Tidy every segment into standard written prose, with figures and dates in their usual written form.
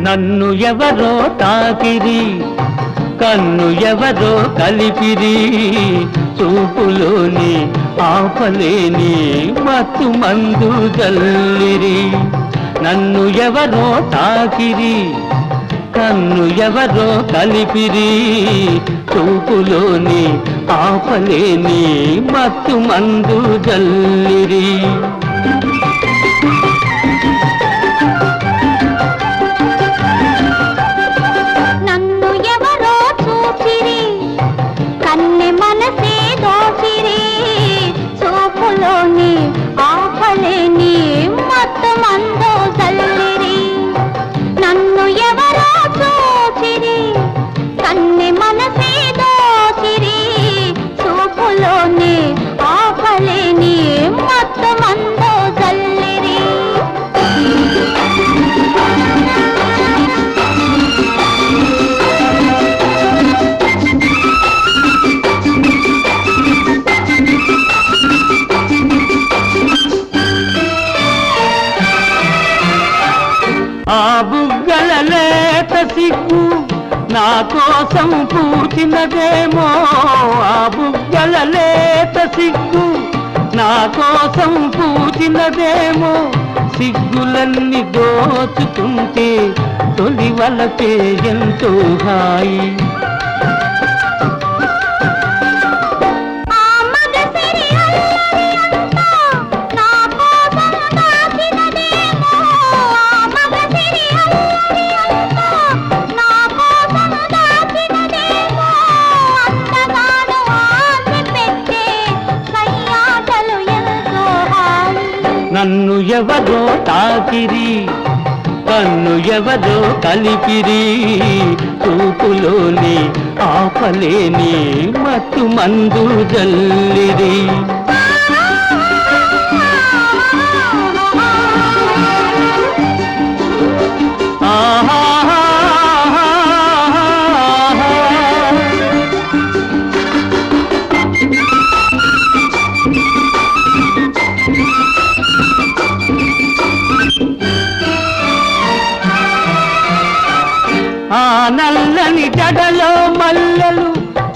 నన్ను ఎవరో తాకిరి, కన్ను ఎవరో కలిపిరి, చూపులోని ఆపలేని మత్తు మందు జల్లిరి. నన్ను ఎవరో తాకిరి, కన్ను ఎవరో కలిపిరి, చూపులోని ఆపలేని మత్తు మందు జల్లిరి. ఆ బుగ్గల లేత సిగ్గు నా కోసం పూచినదేమో, ఆ బుగ్గల లేత సిగ్గు నా కోసం పూచినదేమో. సిగ్గులన్నీ దోచుకుంటే తొలి వలపే ఎంతో హాయి. నన్ను ఎవరో తాకిరి, కన్ను ఎవరో కలిపిరి, చూపులోని ఆపలేని మత్తు మందు జల్లిరి. ఆ నల్లని జడలో మల్లెలు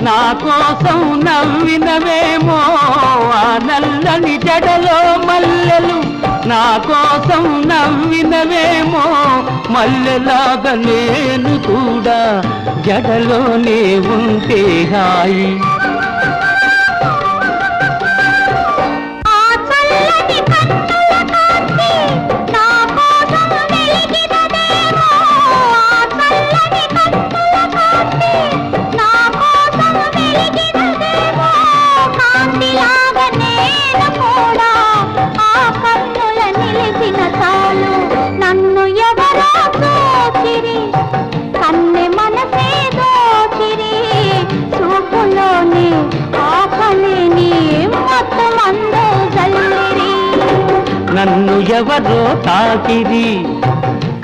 నా కోసం నవ్వినవేమో, ఆ నల్లని జడలో మల్లెలు నా కోసం నవ్వినవేమో. మల్లెలాగా నేను కూడా జడలోనే ఉంటే హాయి. నన్ను ఎవరో తాకిరి,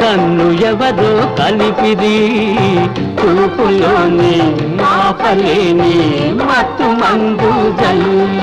కన్ను ఎవరో కలిపిరి, చూపులోని ఆపలేని మత్తు మందు జల్లి.